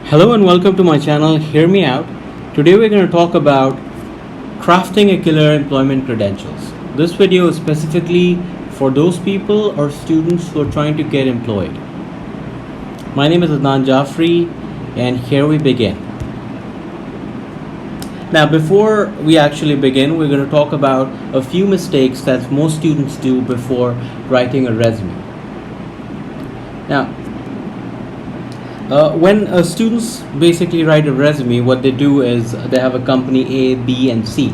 Hello and welcome to my channel, Hear Me Out. Today we're going to talk about crafting a killer employment credentials. This video is specifically for those people or students who are trying to get employed. My name is Adnan Jaffrey and here we begin. Now before we actually begin, we're going to talk about a few mistakes that most students do before writing a resume. Now, when students basically write a resume, what they do is they have a company A, B, and C,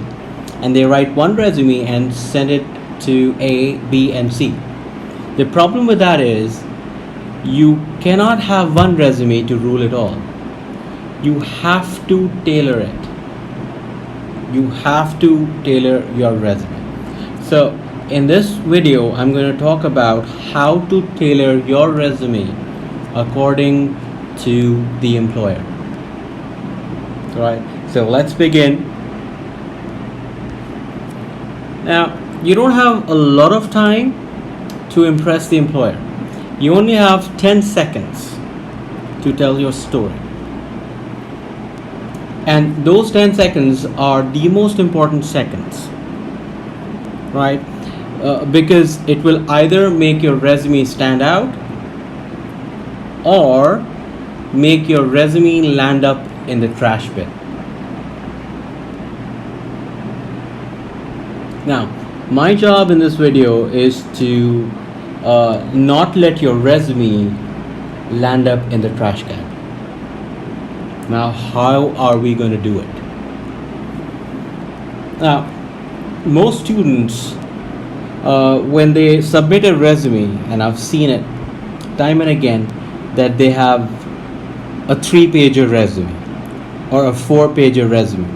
and they write one resume and send it to A, B, and C. The problem with that is you cannot have one resume to rule it all. You have to tailor it. You have to tailor your resume. So in this video, I'm going to talk about how to tailor your resume according to the employer. Alright, so let's begin. Now, you don't have a lot of time to impress the employer. You only have 10 seconds to tell your story. And those 10 seconds are the most important seconds, right? Because it will either make your resume stand out or make your resume land up in the trash bin. Now, my job in this video is to not let your resume land up in the trash can. Now, how are we going to do it? Now, most students, when they submit a resume, and I've seen it time and again, that they have a 3-pager resume or a 4-pager resume.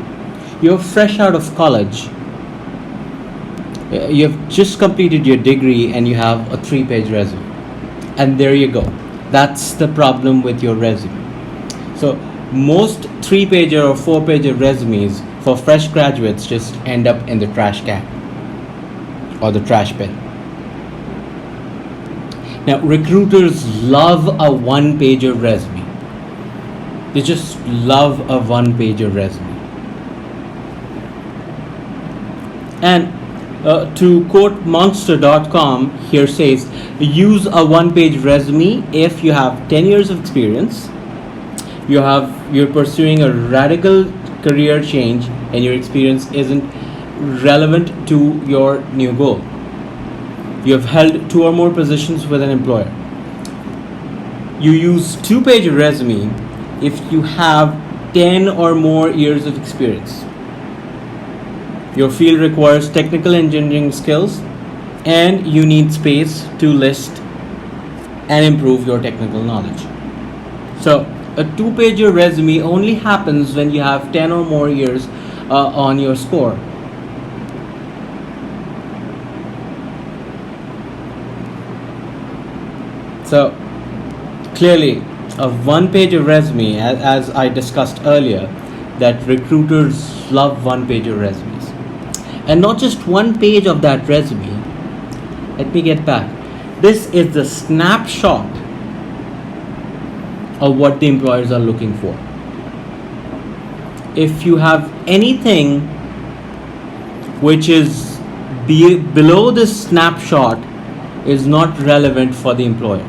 You're fresh out of college. You've just completed your degree and you have a 3-page resume. And there you go. That's the problem with your resume. So most 3-pager or 4-pager resumes for fresh graduates just end up in the trash can or the trash bin. Now, recruiters love a 1-pager resume. They just love a 1-pager resume. And to quote Monstercom, here says, use a 1-page resume if you have 10 years of experience, you're pursuing a radical career change, and your experience isn't relevant to your new goal. You have held 2 or more positions with an employer. You use 2-page resume if you have 10 or more years of experience. Your field requires technical engineering skills and you need space to list and improve your technical knowledge. So a 2-pager resume only happens when you have 10 or more years on your score. So clearly a 1-pager resume, as I discussed earlier, that recruiters love 1-pager resumes. And not just 1 page of that resume. Let me get back. This is the snapshot of what the employers are looking for. If you have anything which is below this snapshot, is not relevant for the employer.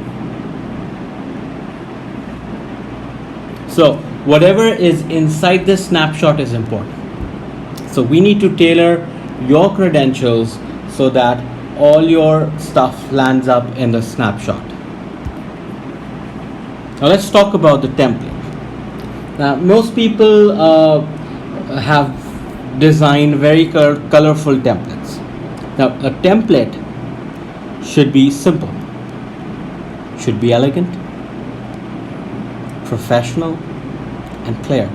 So whatever is inside this snapshot is important. So we need to tailor your credentials so that all your stuff lands up in the snapshot. Now let's talk about the template. Now most people have designed very colorful templates. Now a template should be simple, should be elegant, professional, and clear.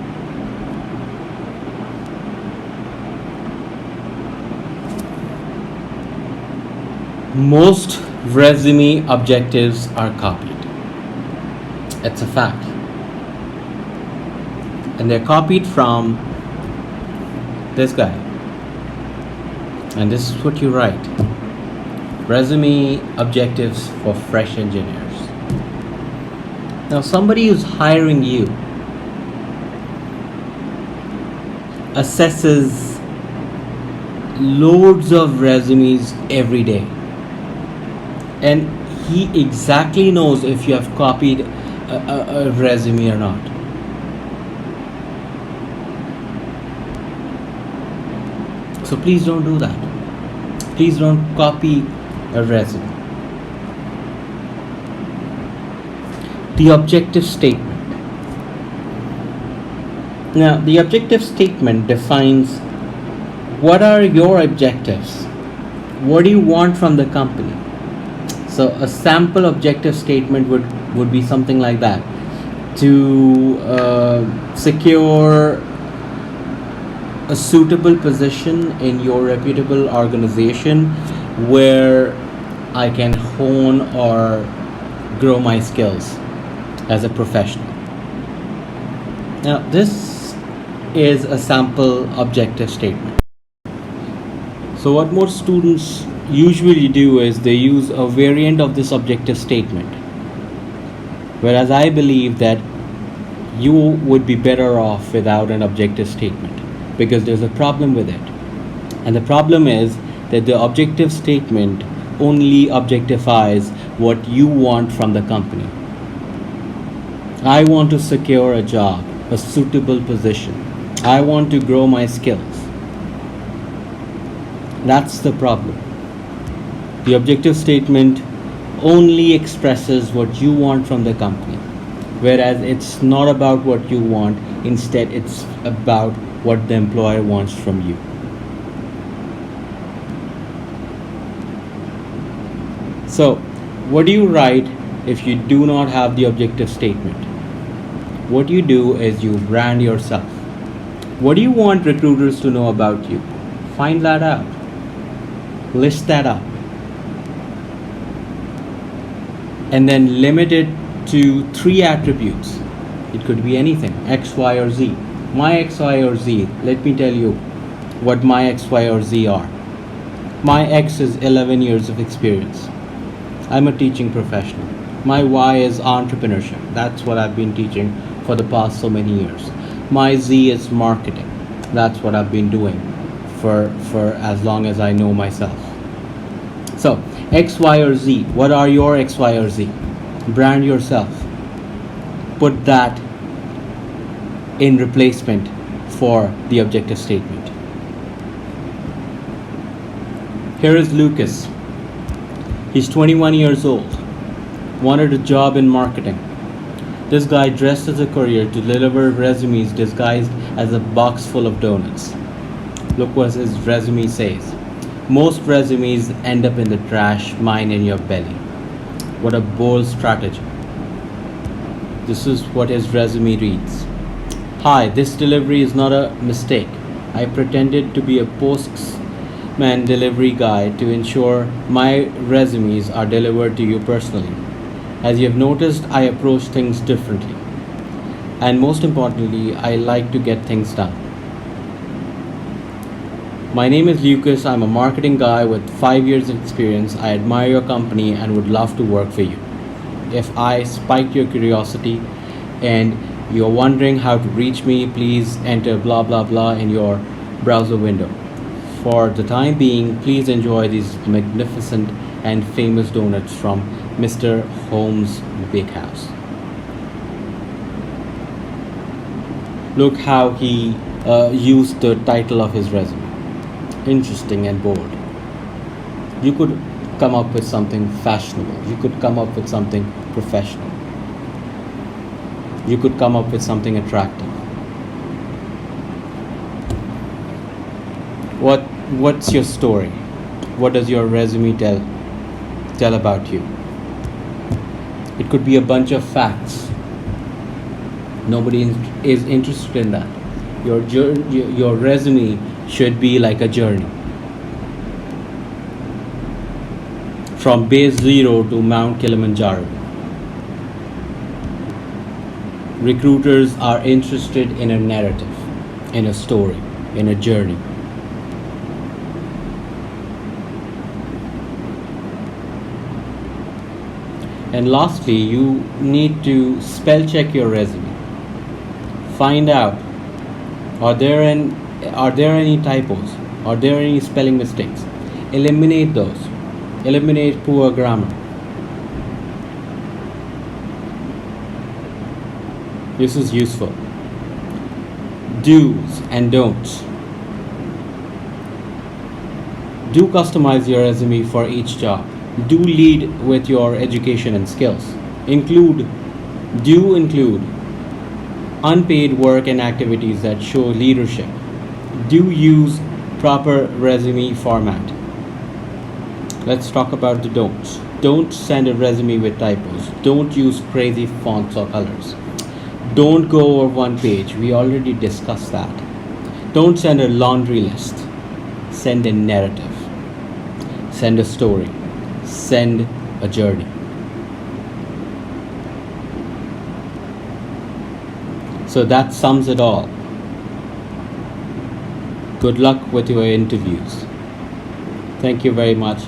Most resume objectives are copied. It's a fact. And they're copied from this guy. And this is what you write. Resume objectives for fresh engineers. Now somebody who's hiring you assesses loads of resumes every day, and he exactly knows if you have copied a resume or not. So please don't do that. Please don't copy a resume. The objective statement. Now, the objective statement defines what are your objectives? What do you want from the company? So a sample objective statement would be something like that. To secure a suitable position in your reputable organization where I can hone or grow my skills as a professional. Now, this is a sample objective statement. So what most students usually do is they use a variant of this objective statement. Whereas I believe that you would be better off without an objective statement, because there's a problem with it. And the problem is that the objective statement only objectifies what you want from the company. I want to secure a job, a suitable position. I want to grow my skills. That's the problem. The objective statement only expresses what you want from the company, whereas it's not about what you want. Instead, it's about what the employer wants from you. So, what do you write if you do not have the objective statement? What you do is you brand yourself. What do you want recruiters to know about you? Find that out. List that up. And then limit it to 3 attributes. It could be anything, X, Y, or Z. My X, Y, or Z. Let me tell you what my X, Y, or Z are. My X is 11 years of experience. I'm a teaching professional. My Y is entrepreneurship. That's what I've been teaching for the past so many years. My Z is marketing. That's what I've been doing for as long as I know myself. So, X, Y, or Z. What are your X, Y, or Z? Brand yourself. Put that in replacement for the objective statement. Here is Lucas. He's 21 years old. Wanted a job in marketing. This guy dressed as a courier to deliver resumes disguised as a box full of donuts. Look what his resume says. Most resumes end up in the trash, mine in your belly. What a bold strategy. This is what his resume reads. Hi, this delivery is not a mistake. I pretended to be a postman delivery guy to ensure my resumes are delivered to you personally. As you have noticed, I approach things differently. And most importantly, I like to get things done. My name is Lucas. I'm a marketing guy with 5 years of experience. I admire your company and would love to work for you. If I spiked your curiosity and you're wondering how to reach me, please enter blah blah blah in your browser window. For the time being, please enjoy these magnificent and famous donuts from Mr. Holmes' Bakehouse. Look how he used the title of his resume. Interesting and bold. You could come up with something fashionable. You could come up with something professional. You could come up with something attractive. What's your story? What does your resume tell about you? It could be a bunch of facts. Nobody is interested in that. Your resume should be like a journey. From base 0 to Mount Kilimanjaro. Recruiters are interested in a narrative, in a story, in a journey. And lastly, you need to spell check your resume. Find out, are there Are there any typos? Are there any spelling mistakes? Eliminate those. Eliminate poor grammar. This is useful. Do's and don'ts. Do customize your resume for each job. Do lead with your education and skills. Do include unpaid work and activities that show leadership. Do use proper resume format. Let's talk about the don'ts. Don't send a resume with typos. Don't use crazy fonts or colors. Don't go over one page. We already discussed that. Don't send a laundry list. Send a narrative. Send a story. Send a journey. So that sums it all. Good luck with your interviews. Thank you very much.